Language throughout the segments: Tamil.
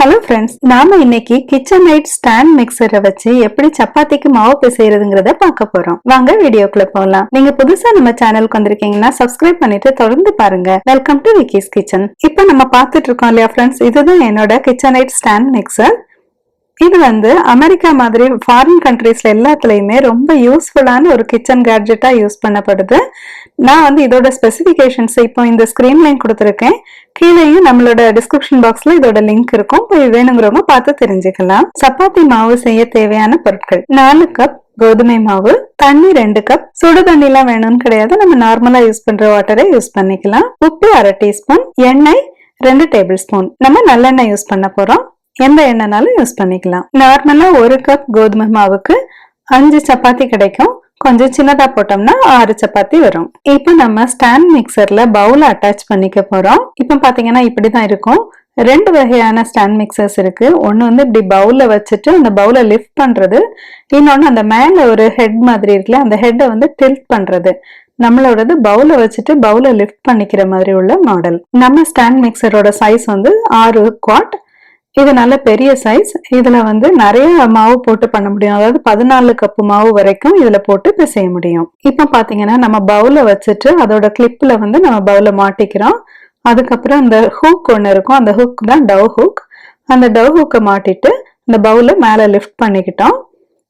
ஹலோ ஃப்ரெண்ட்ஸ், நாம இன்னைக்கு கிச்சனைட் ஸ்டாண்ட் மிக்சரை வச்சு எப்படி சப்பாத்திக்கு மாவு பிசைறதுங்கிறத பார்க்க போறோம். வாங்க வீடியோக்குள்ள போகலாம். நீங்க புதுசா நம்ம சேனலுக்கு வந்திருக்கீங்கன்னா சப்ஸ்கிரைப் பண்ணிட்டு தொடர்ந்து பாருங்க. Welcome to Vicky's kitchen. இப்போ நம்ம பார்த்துட்டு இருக்கோம் இல்லையா ஃப்ரெண்ட்ஸ், இதுதான் என்னோட கிச்சனைட் ஸ்டாண்ட் மிக்சர். இது அமெரிக்கா மாதிரி ஃபாரின் கண்ட்ரீஸ்ல எல்லாத்துலயுமே ரொம்ப யூஸ்ஃபுல்லான ஒரு கிச்சன் கேட்ஜெட்டா யூஸ் பண்ணப்படுது. நான் இதோட ஸ்பெசிபிகேஷன்ஸ் இப்போ இந்த ஸ்கிரீன்லையும் கொடுத்துருக்கேன். கீழேயும் நம்மளோட டிஸ்கிரிப்ஷன் பாக்ஸ்ல இதோட லிங்க் இருக்கும். போய் வேணுங்கிறவங்க பார்த்து தெரிஞ்சுக்கலாம். சப்பாத்தி மாவு செய்ய தேவையான பொருட்கள்: 4 கப் கோதுமை மாவு, தண்ணி 2 கப். சுடு தண்ணி எல்லாம் வேணும்னு கிடையாது, நம்ம நார்மலா யூஸ் பண்ற வாட்டரை யூஸ் பண்ணிக்கலாம். உப்பு 1/2 டீஸ்பூன், எண்ணெய் 2 டேபிள் ஸ்பூன். நம்ம நல்லெண்ணெய் யூஸ் பண்ண போறோம். எந்த எண்ணெய்னாலும் யூஸ் பண்ணிக்கலாம். நார்மலா 1 கப் கோதுமை மாவுக்கு 5 சப்பாத்தி கிடைக்கும். கொஞ்சம் சின்னதா போட்டோம்னா 6 சப்பாத்தி வரும். இப்போ நம்ம ஸ்டாண்ட் மிக்சர்ல பவுல் அட்டாச் பண்ணிக்க போறோம். இப்போ பாத்தீங்கன்னா இப்படிதான் இருக்கும். 2 வகையான ஸ்டாண்ட் மிக்சர்ஸ் இருக்கு. ஒன்னு இப்படி பவுல்ல வச்சுட்டு அந்த பவுலை லிஃப்ட் பண்றது, இன்னொன்னு அந்த மேல ஒரு ஹெட் மாதிரி இருக்குல்ல, அந்த ஹெட்டை டில்ட் பண்றது. நம்மளோடது பவுல வச்சுட்டு பவுலை லிஃப்ட் பண்ணிக்கிற மாதிரி உள்ள மாடல். நம்ம ஸ்டாண்ட் மிக்சரோட சைஸ் 6 குவாட். இது நல்ல பெரிய சைஸ். இதுல நிறைய மாவு போட்டு பண்ண முடியும். அதாவது 14 கப்பு மாவு வரைக்கும் இதுல போட்டு பிசைய முடியும். இப்ப பாத்தீங்கன்னா நம்ம பவுல வச்சுட்டு அதோட கிளிப்ல நம்ம பவுல மாட்டிக்கிறோம். அதுக்கப்புறம் அந்த ஹூக் ஒண்ணு இருக்கும். அந்த ஹூக் தான் டவ் ஹூக். அந்த டவ் ஹூக்கை மாட்டிட்டு அந்த பவுல மேல லிஃப்ட் பண்ணிக்கிட்டோம்.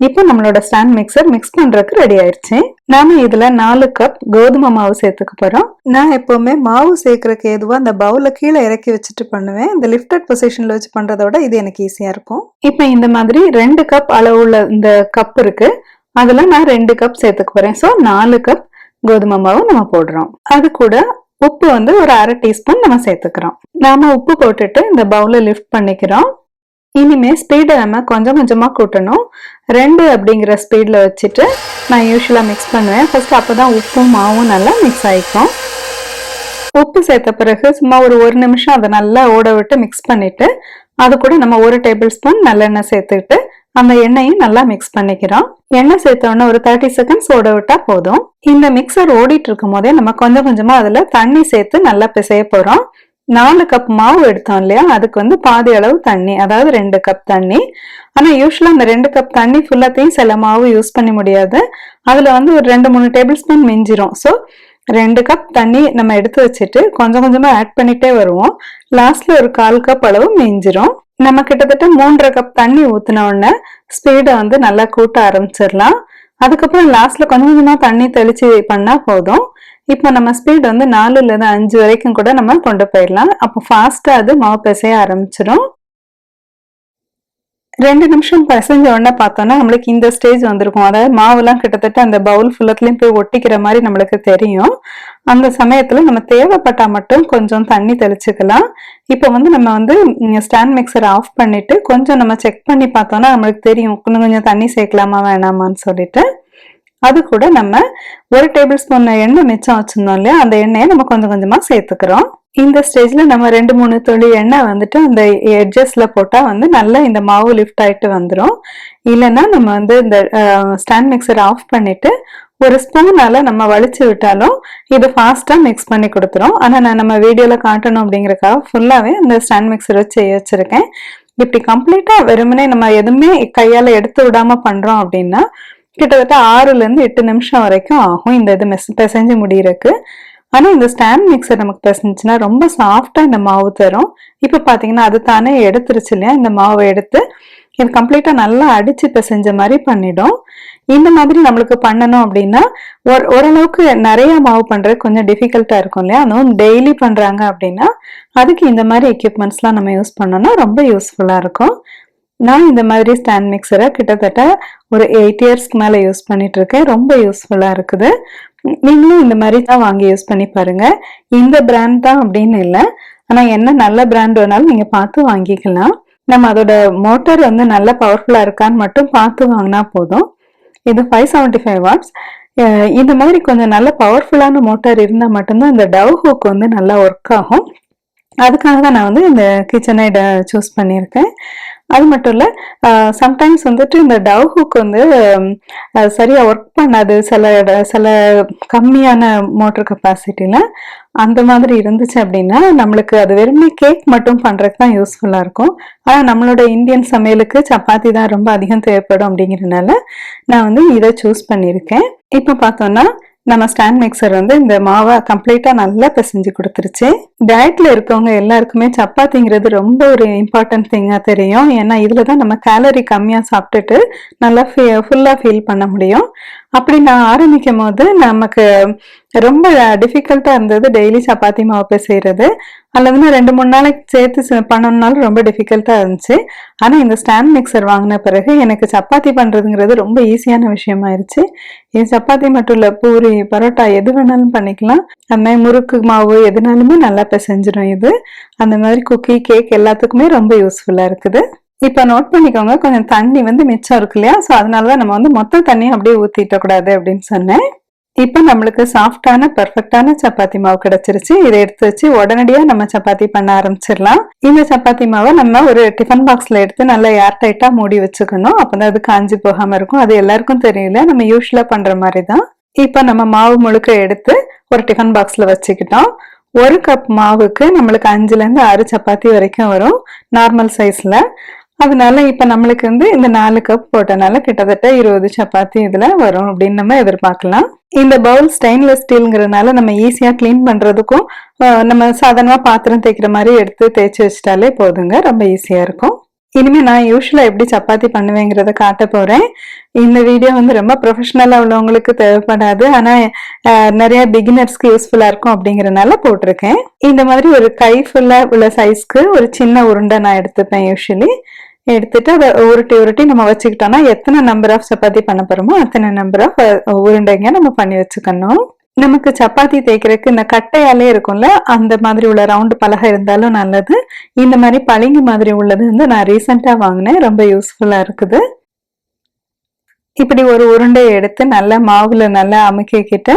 இப்போ நம்மளோட ஸ்டாண்ட் மிக்சர் மிக்ஸ் பண்றதுக்கு ரெடி ஆயிடுச்சு. நாம இதுல 4 கப் கோதுமை மாவு சேர்த்துக்க போறோம். நான் எப்பவுமே மாவு சேர்க்கறதுக்கு ஏதுவா அந்த பவுல கீழே இறக்கி வச்சுட்டு பண்ணுவேன். இந்த லிஃப்டட் பொசிஷன்ல வச்சு பண்றதோட இது எனக்கு ஈஸியா இருக்கும். இப்போ இந்த மாதிரி 2 கப் அளவுள்ள இந்த கப் இருக்கு. அதுல நான் 2 கப் சேர்த்துக்க போறேன். ஸோ 4 கப் கோதுமை மாவு நம்ம போடுறோம். அது கூட உப்பு ஒரு 1/2 டீஸ்பூன் நம்ம சேர்த்துக்கிறோம். நாம உப்பு போட்டுட்டு இந்த பவுல லிஃப்ட் பண்ணிக்கிறோம். இனிமே ஸ்பீடை நம்ம கொஞ்சம் கொஞ்சமா கூட்டணும். 2 அப்படிங்கிற ஸ்பீட்ல வச்சுட்டு நான் யூஸ்வலா மிக்ஸ் பண்ணுவேன். ஃபர்ஸ்ட் அப்பதான் உப்பும் மாவும் நல்லா மிக்ஸ் ஆயிக்கும். உப்பு சேர்த்த பிறகு சும்மா ஒரு 1 நிமிஷம் அதை நல்லா ஓட விட்டு மிக்ஸ் பண்ணிட்டு அது கூட நம்ம 1 டேபிள் ஸ்பூன் நல்லெண்ணெய் சேர்த்துக்கிட்டு அந்த எண்ணெயும் நல்லா மிக்ஸ் பண்ணிக்கிறோம். எண்ணெய் சேர்த்த உடனே ஒரு 30 செகண்ட்ஸ் ஓட விட்டா போதும். இந்த மிக்சர் ஓடிட்டு இருக்கும் போதே நம்ம கொஞ்சம் கொஞ்சமா அதுல தண்ணி சேர்த்து நல்லா பிசைய போறோம். 4 கப் மாவு எடுத்தோம் இல்லையா, அதுக்கு பாதி அளவு தண்ணி, அதாவது 2 கப் தண்ணி. ஆனா யூஸ்வலா அந்த 2 கப் தண்ணி ஃபுல்லாத்தையும் சில மாவு யூஸ் பண்ண முடியாது. அதுல ஒரு 2-3 டேபிள் ஸ்பூன் மிஞ்சிரும். ஸோ 2 கப் தண்ணி நம்ம எடுத்து வச்சுட்டு கொஞ்சம் கொஞ்சமா ஆட் பண்ணிட்டே வருவோம். லாஸ்ட்ல ஒரு 1/4 கப் அளவு மிஞ்சிரும். நம்ம கிட்டத்தட்ட 3.5 கப் தண்ணி ஊத்தின உடனே ஸ்பீடை நல்லா கூட்ட ஆரம்பிச்சிடலாம். அதுக்கப்புறம் லாஸ்ட்ல கொஞ்சம் கொஞ்சமா தண்ணி தெளிச்சு பண்ணா போதும். இப்போ நம்ம ஸ்பீட் 4ல 5 வரைக்கும் கூட நம்ம கொண்டு போயிடலாம். அப்போ ஃபாஸ்டா அது மாவு பிசைய ஆரம்பிச்சிடும். 2 நிமிஷம் பிசைஞ்ச உடனே பார்த்தோம்னா நம்மளுக்கு இந்த ஸ்டேஜ் வந்திருக்கும். அதாவது மாவுலாம் கிட்டத்தட்ட அந்த பவுல் ஃபுல்லத்துலயும் போய் ஒட்டிக்கிற மாதிரி நம்மளுக்கு தெரியும். அந்த சமயத்துல நம்ம தேவைப்பட்டா மட்டும் கொஞ்சம் தண்ணி தெளிச்சுக்கலாம். இப்போ நம்ம ஸ்டாண்ட் மிக்சர் ஆஃப் பண்ணிட்டு கொஞ்சம் நம்ம செக் பண்ணி பார்த்தோம்னா நம்மளுக்கு தெரியும் இன்னும் கொஞ்சம் தண்ணி சேர்க்கலாமா வேணாமான்னு சொல்லிட்டு. அது கூட நம்ம 1 டேபிள் ஸ்பூன் எண்ணெய் மிச்சம் வச்சிருந்தோம் இல்லையா, அந்த எண்ணெயை நம்ம கொஞ்சம் கொஞ்சமா சேர்த்துக்கிறோம். இந்த ஸ்டேஜ்ல நம்ம 2-3 துளி எண்ணெய் அந்த எட்ஜஸ்ல போட்டா நல்லா இந்த மாவு லிஃப்ட் ஆயிட்டு வந்துடும். இல்லைன்னா நம்ம இந்த ஸ்டாண்ட் மிக்சர் ஆஃப் பண்ணிட்டு ஒரு ஸ்பூனால நம்ம வலிச்சு விட்டாலும் இது ஃபாஸ்டா மிக்ஸ் பண்ணி கொடுத்துரும். ஆனா நான் நம்ம வீடியோல காட்டணும் அப்படிங்கறதுக்காக ஃபுல்லாவே அந்த ஸ்டாண்ட் மிக்சர் வச்சு வச்சிருக்கேன். இப்படி கம்ப்ளீட்டா வெறுமனே நம்ம எதுவுமே கையால எடுத்து விடாம பண்றோம் அப்படின்னா கிட்டத்தட்ட 6ல இருந்து 8 நிமிஷம் வரைக்கும் ஆகும் இந்த இது பிசைஞ்சு முடியறதுக்கு. ஆனா இந்த ஸ்டாண்ட் மிக்சர் நமக்கு பிசைஞ்சுன்னா ரொம்ப சாஃப்டா இந்த மாவு தரும். இப்ப பாத்தீங்கன்னா அது தானே எடுத்துருச்சு இல்லையா, இந்த மாவை எடுத்து இது கம்ப்ளீட்டா நல்லா அடிச்சு பிசைஞ்ச மாதிரி பண்ணிடும். இந்த மாதிரி நம்மளுக்கு பண்ணணும் அப்படின்னா ஓரளவுக்கு நிறைய மாவு பண்றது கொஞ்சம் டிஃபிகல்ட்டா இருக்கும் இல்லையா, அதுவும் டெய்லி பண்றாங்க அப்படின்னா அதுக்கு இந்த மாதிரி எக்யூப்மெண்ட்ஸ் எல்லாம் நம்ம யூஸ் பண்ணோம்னா ரொம்ப யூஸ்ஃபுல்லா இருக்கும். நான் இந்த மாதிரி ஸ்டாண்ட் மிக்சரை கிட்டத்தட்ட ஒரு 8 இயர்ஸ்க்கு மேல யூஸ் பண்ணிட்டு இருக்கேன். ரொம்ப யூஸ்ஃபுல்லா இருக்குது. நீங்களும் இந்த மாதிரி தான் வாங்கி யூஸ் பண்ணி பாருங்க. இந்த பிராண்ட் தான் அப்படின்னு இல்லை, ஆனா என்ன நல்ல பிராண்ட் வேணாலும் நீங்க பார்த்து வாங்கிக்கலாம். நம்ம அதோட மோட்டார் நல்ல பவர்ஃபுல்லா இருக்கான்னு மட்டும் பார்த்து வாங்கினா போதும். இது 575 வாட்ஸ். இந்த மாதிரி கொஞ்சம் நல்ல பவர்ஃபுல்லான மோட்டார் இருந்தா மட்டும்தான் இந்த டவ் ஹூக் நல்லா ஒர்க் ஆகும். அதுக்காக தான் நான் இந்த கிச்சனைட சூஸ் பண்ணியிருக்கேன். அது மட்டும் இல்ல சம்டைம்ஸ் வந்துட்டு இந்த டவ் ஹூக் வந்து சரியா ஒர்க் பண்ணாது சில கம்மியான மோட்டர் கெப்பாசிட்டில. அந்த மாதிரி இருந்துச்சு அப்படின்னா நம்மளுக்கு அது வெறுமனே கேக் மட்டும் பண்றதுக்கு தான் யூஸ்ஃபுல்லா இருக்கும். ஆனா நம்மளோட இந்தியன் சமையலுக்கு சப்பாத்தி தான் ரொம்ப அதிகம் தேவைப்படும் அப்படிங்கிறதுனால நான் வந்து இதை சூஸ் பண்ணியிருக்கேன். இப்ப பார்த்தோம்னா நம்ம ஸ்டாண்ட் மிக்சர் வந்து இந்த மாவை கம்ப்ளீட்டா நல்லா பிசைஞ்சு கொடுத்துருச்சு. டயட்ல இருக்கவங்க எல்லாருக்குமே சப்பாத்திங்கிறது ரொம்ப ஒரு இம்பார்ட்டன்ட் திங்கா தெரியும். ஏன்னா இதுலதான் நம்ம கேலரி கம்மியா சாப்பிட்டுட்டு நல்லா ஃபுல்லா ஃபீல் பண்ண முடியும். அப்படி நான் ஆரம்பிக்கும் போது நமக்கு ரொம்ப டிஃபிகல்ட்டா இருந்தது டெய்லி சப்பாத்தி மாவு பிசைறது. அல்லதுன்னா 2-3 நாளைக்கு சேர்த்து பண்ணணும்னாலும் ரொம்ப டிஃபிகல்ட்டா இருந்துச்சு. ஆனா இந்த ஸ்டாண்ட் மிக்சர் வாங்கின பிறகு எனக்கு சப்பாத்தி பண்றதுங்கிறது ரொம்ப ஈஸியான விஷயமாயிருச்சு. இது சப்பாத்தி மட்டும் இல்ல, பூரி, பரோட்டா எது வேணாலும் பண்ணிக்கலாம். அந்த மாதிரி முறுக்கு மாவு எதுனாலுமே நல்லா பிசைஞ்சிடும் இது. அந்த மாதிரி குக்கி, கேக் எல்லாத்துக்குமே ரொம்ப யூஸ்ஃபுல்லா இருக்குது. இப்ப நோட் பண்ணிக்கோங்க, கொஞ்சம் தண்ணி வந்து மிச்சம் இருக்கு இல்லையா, சோ அதனாலதான் நம்ம வந்து மொத்த தண்ணியும் அப்படியே ஊத்திட்ட கூடாது அப்படின்னு சொன்னேன். இப்ப நம்மளுக்கு சாஃப்டான பெர்ஃபெக்டான சப்பாத்தி மாவு கிடைச்சிருச்சு. இதை எடுத்து வச்சு உடனடியா நம்ம சப்பாத்தி பண்ண ஆரம்பிச்சிடலாம். இந்த சப்பாத்தி மாவை நம்ம ஒரு டிஃபன் பாக்ஸ்ல எடுத்து நல்லா ஏர் டைட்டா மூடி வச்சுக்கணும். அப்பதான் அது காஞ்சி போகாம இருக்கும். அது எல்லாருக்கும் தெரியல, நம்ம யூஸ்வலா பண்ற மாதிரிதான். இப்ப நம்ம மாவு முழுக்க எடுத்து ஒரு டிஃபன் பாக்ஸ்ல வச்சுக்கிட்டோம். 1 கப் மாவுக்கு நம்மளுக்கு 5ல இருந்து 6 சப்பாத்தி வரைக்கும் வரும் நார்மல் சைஸ்ல. அதனால இப்ப நம்மளுக்கு வந்து இந்த 4 கப் போட்டனால கிட்டத்தட்ட 20 சப்பாத்தி இதுல வரும் அப்படின்னு நம்ம எதிர்பார்க்கலாம். இந்த பவுல் ஸ்டெயின்லெஸ் ஸ்டீல்ங்கிறதுனால நம்ம ஈஸியா கிளீன் பண்றதுக்கும் நம்ம சாதாரணமா பாத்திரம் தேய்க்கிற மாதிரி எடுத்து தேய்ச்சி வச்சிட்டாலே போதுங்க, ரொம்ப ஈஸியா இருக்கும். இனிமே நான் யூஸ்வலா எப்படி சப்பாத்தி பண்ணுவேங்கிறத காட்ட போறேன். இந்த வீடியோ வந்து ரொம்ப ப்ரொஃபஷனலா உள்ளவங்களுக்கு தேவைப்படாது, ஆனா நிறைய பிகினர்ஸ்க்கு யூஸ்ஃபுல்லா இருக்கும் அப்படிங்கறதுனால போட்டிருக்கேன். இந்த மாதிரி ஒரு கை ஃபுல்லா உள்ள சைஸ்க்கு ஒரு சின்ன உருண்டை நான் எடுத்துப்பேன். யூஸ்வலி எடுத்துட்டு அதை உருட்டி நம்ம வச்சுக்கிட்டோம்னா எத்தனை நம்பர் ஆஃப் சப்பாத்தி பண்ண போறோமோ அத்தனை நம்பர் ஆஃப் உருண்டைங்க நம்ம பண்ணி வச்சுக்கணும். நமக்கு சப்பாத்தி தேய்க்கிறதுக்கு இந்த கட்டையாலே இருக்கும்ல, அந்த மாதிரி உள்ள ரவுண்டு பலகை இருந்தாலும் நல்லது. இந்த மாதிரி பளிங்கு மாதிரி உள்ளது வந்து நான் ரீசெண்டா வாங்கினேன், ரொம்ப யூஸ்ஃபுல்லா இருக்குது. இப்படி ஒரு உருண்டையை எடுத்து நல்லா மாவுல நல்லா அமுக்கிக்கிட்டு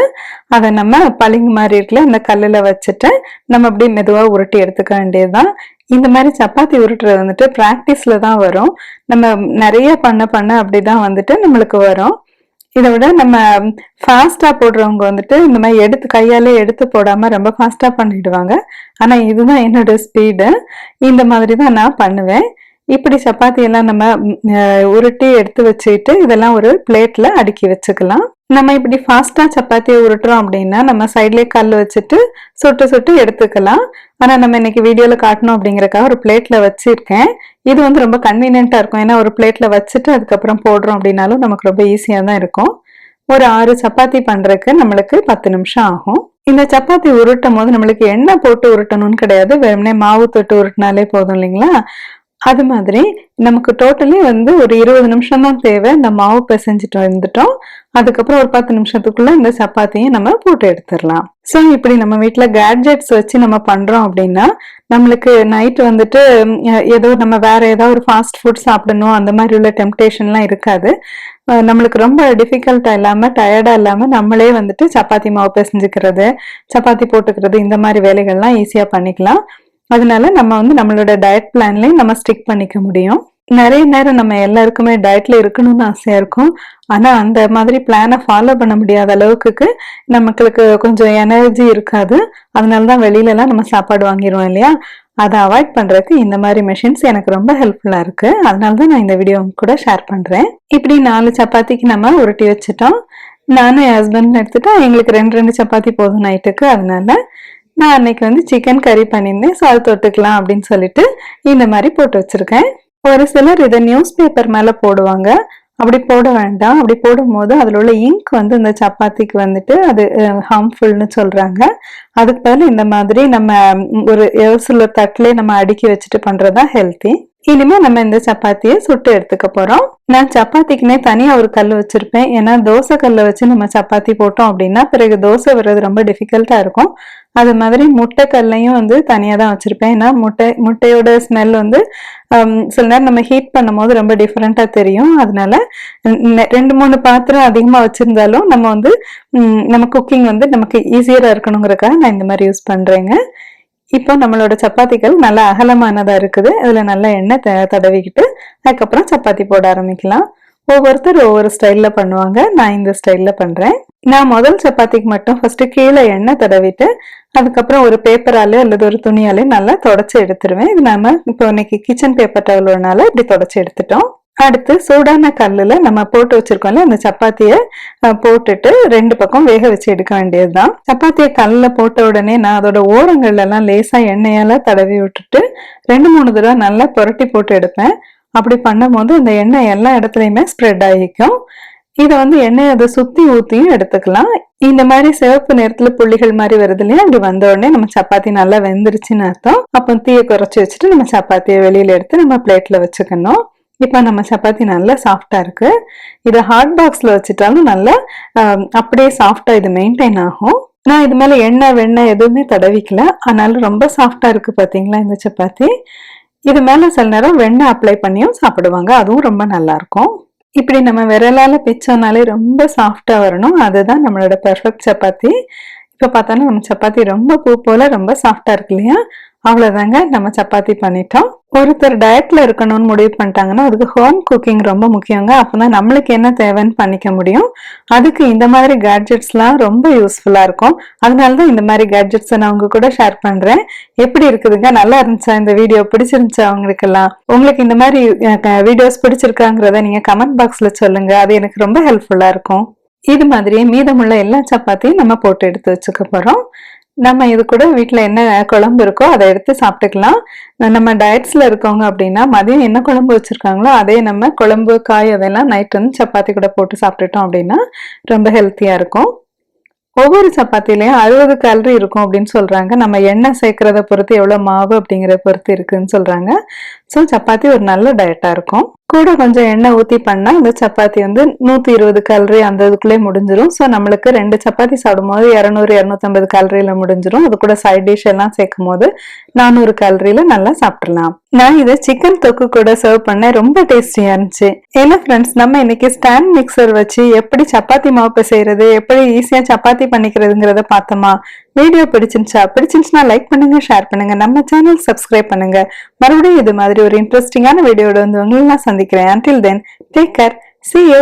அதை நம்ம பளிங்கு மாதிரி இருக்குல்ல அந்த கல்லுல வச்சுட்டு நம்ம அப்படியே மெதுவா உருட்டி எடுத்துக்க வேண்டியதுதான். இந்த மாதிரி சப்பாத்தி உருட்டுறது வந்துட்டு பிராக்டிஸ்ல தான் வரும். நம்ம நிறைய பண்ண அப்படிதான் வந்துட்டு நம்மளுக்கு வரும். இதை விட நம்ம ஃபாஸ்டா போடுறவங்க வந்துட்டு இந்த மாதிரி எடுத்து கையாலே எடுத்து போடாம ரொம்ப ஃபாஸ்டா பண்ணிடுவாங்க. ஆனா இதுதான் என்னோட ஸ்பீடு. இந்த மாதிரி தான் நான் பண்ணுவேன். இப்படி சப்பாத்தி எல்லாம் நம்ம உருட்டி எடுத்து வச்சுட்டு இதெல்லாம் ஒரு பிளேட்ல அடுக்கி வச்சுக்கலாம். நம்ம இப்படி ஃபாஸ்டா சப்பாத்தியை உருட்டுறோம் அப்படின்னா நம்ம சைட்லயே கல் வச்சுட்டு சுட்டு எடுத்துக்கலாம். ஆனா நம்ம இன்னைக்கு வீடியோல காட்டணும் அப்படிங்கறக்காக ஒரு பிளேட்ல வச்சிருக்கேன். இது வந்து ரொம்ப கன்வீனியன்டா இருக்கும். ஏன்னா ஒரு பிளேட்ல வச்சுட்டு அதுக்கப்புறம் போடுறோம் அப்படின்னாலும் நமக்கு ரொம்ப ஈஸியா தான் இருக்கும். ஒரு 6 சப்பாத்தி பண்றதுக்கு நம்மளுக்கு 10 நிமிஷம் ஆகும். இந்த சப்பாத்தி உருட்டும் போது நம்மளுக்கு எண்ணெய் போட்டு உருட்டணும்னு கிடையாது, வெறுமனே மாவு தொட்டு உருட்டினாலே போதும் இல்லைங்களா. அது மாதிரி நமக்கு டோட்டலி வந்து ஒரு 20 நிமிஷம் தான் தேவை. இந்த மாவு பிசைஞ்சிட்டு வந்துட்டோம், அதுக்கப்புறம் ஒரு 10 நிமிஷத்துக்குள்ள இந்த சப்பாத்தியும் நம்ம போட்டு எடுத்துடலாம். ஸோ இப்படி நம்ம வீட்டுல கேட்ஜெட்ஸ் வச்சு நம்ம பண்றோம் அப்படின்னா நம்மளுக்கு நைட் வந்துட்டு ஏதோ நம்ம வேற ஏதாவது ஒரு ஃபாஸ்ட் ஃபுட் சாப்பிடணும் அந்த மாதிரி உள்ள டெம்டேஷன்லாம் இருக்காது. நம்மளுக்கு ரொம்ப டிஃபிகல்ட்டா இல்லாம டயர்டா இல்லாம நம்மளே வந்துட்டு சப்பாத்தி மாவு பிசைஞ்சுக்கிறது, சப்பாத்தி போட்டுக்கிறது, இந்த மாதிரி வேலைகள்லாம் ஈஸியா பண்ணிக்கலாம். அதனால நம்ம வந்து நம்மளோட டயட் பிளான்லயும் நம்ம ஸ்டிக் பண்ணிக்க முடியும். நிறைய நேரம் நம்ம எல்லாருக்குமே டயட்ல இருக்கணும்னு ஆசையா இருக்கும். ஆனா அந்த மாதிரி பிளானை ஃபாலோ பண்ண முடியாத அளவுக்கு நமக்கு கொஞ்சம் எனர்ஜி இருக்காது. அதனாலதான் வெளியில எல்லாம் நம்ம சாப்பாடு வாங்கிடுவோம் இல்லையா. அதை அவாய்ட் பண்றதுக்கு இந்த மாதிரி மெஷின்ஸ் எனக்கு ரொம்ப ஹெல்ப்ஃபுல்லா இருக்கு. அதனாலதான் நான் இந்த வீடியோ கூட ஷேர் பண்றேன். இப்படி 4 சப்பாத்திக்கு நம்ம உருட்டி வச்சுட்டோம். நானும் என் ஹஸ்பண்ட் எடுத்துட்டா எங்களுக்கு 2 சப்பாத்தி போதும் நைட்டுக்கு. அதனால நான் அன்னைக்கு வந்து சிக்கன் கறி பண்ணியிருந்தேன், ஸோ அது தொட்டுக்கலாம் அப்படின்னு சொல்லிட்டு இந்த மாதிரி போட்டு வச்சிருக்கேன். ஒரு சிலர் இதை நியூஸ் பேப்பர் மேல போடுவாங்க. அப்படி போட வேண்டாம். அப்படி போடும்போது அதுல உள்ள இங்க் வந்து இந்த சப்பாத்திக்கு வந்துட்டு அது ஹார்ம்ஃபுல்னு சொல்றாங்க. அதுக்கு பதில் இந்த மாதிரி நம்ம ஒரு சில தட்டிலே நம்ம அடுக்கி வச்சுட்டு பண்றதா ஹெல்த்தி. இனிமே நம்ம இந்த சப்பாத்தியை சுட்டு எடுத்துக்க போறோம். நான் சப்பாத்திக்குனே தனியா ஒரு கல் வச்சிருப்பேன். ஏன்னா தோசை கல்லை வச்சு நம்ம சப்பாத்தி போட்டோம் அப்படின்னா பிறகு தோசை வர்றது ரொம்ப டிஃபிகல்ட்டா இருக்கும். அது மாதிரி முட்டை கல்லையும் வந்து தனியா தான் வச்சிருப்பேன். ஏன்னா முட்டையோட ஸ்மெல் வந்து சில நேரம் நம்ம ஹீட் பண்ணும் போது ரொம்ப டிஃப்ரெண்டா தெரியும். அதனால 2-3 பாத்திரம் அதிகமா வச்சிருந்தாலும் நம்ம வந்து நம்ம குக்கிங் வந்து நமக்கு ஈஸியரா இருக்கணுங்கிறக்காக நான் இந்த மாதிரி யூஸ் பண்றேங்க. இப்போ நம்மளோட சப்பாத்திகள் நல்லா அகலமானதா இருக்குது. அதுல நல்லா எண்ணெய் தடவிக்கிட்டு அதுக்கப்புறம் சப்பாத்தி போட ஆரம்பிக்கலாம். ஒவ்வொருத்தர் ஒவ்வொரு ஸ்டைல்ல பண்ணுவாங்க. நான் இந்த ஸ்டைல்ல பண்றேன். நான் முதல் சப்பாத்திக்கு மட்டும் ஃபர்ஸ்ட் கீழே எண்ணெய் தடவிட்டு அதுக்கப்புறம் ஒரு பேப்பராலே அல்லது ஒரு துணியாலே நல்லா தொடச்சு எடுத்துருவேன். இது நாம இப்போ இன்னைக்கு கிச்சன் பேப்பர் டவல்னால இப்படி தொடச்சு எடுத்துட்டோம். அடுத்து சூடான கல்லுல நம்ம போட்டு வச்சிருக்கோம்ல அந்த சப்பாத்திய போட்டுட்டு 2 பக்கம் வேக வச்சு எடுக்க வேண்டியதுதான். சப்பாத்திய கல்லுல போட்ட உடனே நான் அதோட ஓரங்கள்ல எல்லாம் லேசா எண்ணெயால தடவி விட்டுட்டு 2-3 தடவை நல்லா புரட்டி போட்டு எடுப்பேன். அப்படி பண்ணும் போது அந்த எண்ணெய் எல்லா இடத்துலயுமே ஸ்ப்ரெட் ஆகிக்கும். இதை எண்ணெய் அதை சுத்தி ஊத்தியும் எடுத்துக்கலாம். இந்த மாதிரி சிவப்பு நேரத்துல புள்ளிகள் மாதிரி வருது இல்லையா, அப்படி வந்த உடனே நம்ம சப்பாத்தி நல்லா வெந்துருச்சுன்னு அர்த்தம். அப்போ தீயை குறைச்சி வச்சுட்டு நம்ம சப்பாத்தியை வெளியில எடுத்து நம்ம பிளேட்ல வச்சுக்கணும். இப்ப நம்ம சப்பாத்தி நல்லா சாஃப்டா இருக்கு. இதை ஹாட் பாக்ஸ்ல வச்சுட்டாலும் நல்லா அப்படியே சாஃப்டா இது மெயின்டைன் ஆகும். நான் இது மேல எண்ணெய் வெண்ணெய் எதுவுமே தடவிக்கல, அதனால ரொம்ப சாஃப்டா இருக்கு பாத்தீங்களா இந்த சப்பாத்தி. இது மேல சில நேரம் வெண்ணெய் அப்ளை பண்ணியும் சாப்பிடுவாங்க, அதுவும் ரொம்ப நல்லா இருக்கும். இப்படி நம்ம விரலால பிச்சோம்னாலே ரொம்ப சாஃப்டா வரணும், அதுதான் நம்மளோட பெர்ஃபெக்ட் சப்பாத்தி. இப்ப பார்த்தாலும் நம்ம சப்பாத்தி ரொம்ப பூ போல ரொம்ப சாஃப்டா இருக்கு இல்லையா, அவ்வளவுதாங்க நம்ம சப்பாத்தி பண்ணிட்டோம். ஒருத்தர் டயட்ல இருக்கணும்னு முடிவு பண்ணிட்டாங்கன்னா அதுக்கு ஹோம் குக்கிங் ரொம்ப முக்கியங்க. அப்பதான் நம்மளுக்கு என்ன தேவைன்னு பண்ணிக்க முடியும். அதுக்கு இந்த மாதிரி கேட்ஜெட்ஸ் எல்லாம் ரொம்ப யூஸ்ஃபுல்லா இருக்கும். அதனாலதான் இந்த மாதிரி கேட்ஜெட்ஸ் நான் உங்க கூட ஷேர் பண்றேன். எப்படி இருக்குதுங்க, நல்லா இருந்துச்சா இந்த வீடியோ, பிடிச்சிருந்துச்சா உங்களுக்கு எல்லாம்? உங்களுக்கு இந்த மாதிரி வீடியோஸ் பிடிச்சிருக்காங்கிறத நீங்க கமெண்ட் பாக்ஸ்ல சொல்லுங்க, அது எனக்கு ரொம்ப ஹெல்ப்ஃபுல்லா இருக்கும். இது மாதிரியே மீதமுள்ள எல்லா சப்பாத்தியும் நம்ம போட்டு எடுத்து வச்சுக்க போறோம். நம்ம இது கூட வீட்டுல என்ன குழம்பு இருக்கோ அதை எடுத்து சாப்பிட்டுக்கலாம். நம்ம டயட்ஸ்ல இருக்கவங்க அப்படின்னா மதியம் என்ன குழம்பு வச்சிருக்காங்களோ அதே நம்ம குழம்பு காய் அதெல்லாம் நைட் சப்பாத்தி கூட போட்டு சாப்பிட்டுட்டோம் அப்படின்னா ரொம்ப ஹெல்த்தியா இருக்கும். ஒவ்வொரு சப்பாத்திலையும் 60 கேலரி இருக்கும் அப்படின்னு சொல்றாங்க. நம்ம எண்ணெய் சேர்க்கறத பொறுத்து எவ்வளவு மாவு அப்படிங்கறத பொறுத்து இருக்குன்னு சொல்றாங்க. ஸோ சப்பாத்தி ஒரு நல்ல டயட்டா இருக்கும். கூட கொஞ்சம் எண்ணெய் ஊத்தி பண்ணா இந்த சப்பாத்தி 120 கேலரி அந்த இதுக்குள்ளே முடிஞ்சிடும். ஸோ நம்மளுக்கு 2 சப்பாத்தி சாப்பிடும் போது 200-250 கேலரியில முடிஞ்சிடும். அது கூட சைட் டிஷ் எல்லாம் சேர்க்கும் போது 400 கேலரியில நல்லா சாப்பிடலாம். நான் இதை சிக்கன் தொக்கு கூட சர்வ் பண்ணேன், ரொம்ப டேஸ்டியா இருந்துச்சு. ஏன்னா ஃப்ரெண்ட்ஸ், நம்ம இன்னைக்கு ஸ்டாண்ட் மிக்சர் வச்சு எப்படி சப்பாத்தி மாவு பிசைறது, எப்படி ஈஸியா சப்பாத்தி பண்ணிக்கிறதுங்கிறத பார்த்தோமா? வீடியோ பிடிச்சிருந்துச்சுன்னா லைக் பண்ணுங்க, ஷேர் பண்ணுங்க, நம்ம சேனல் சப்ஸ்கிரைப் பண்ணுங்க. மறுபடியும் இது மாதிரி ஒரு இன்ட்ரெஸ்டிங்கான வீடியோட உங்களை நான் சந்திக்கிறேன். Until then, take care. See you.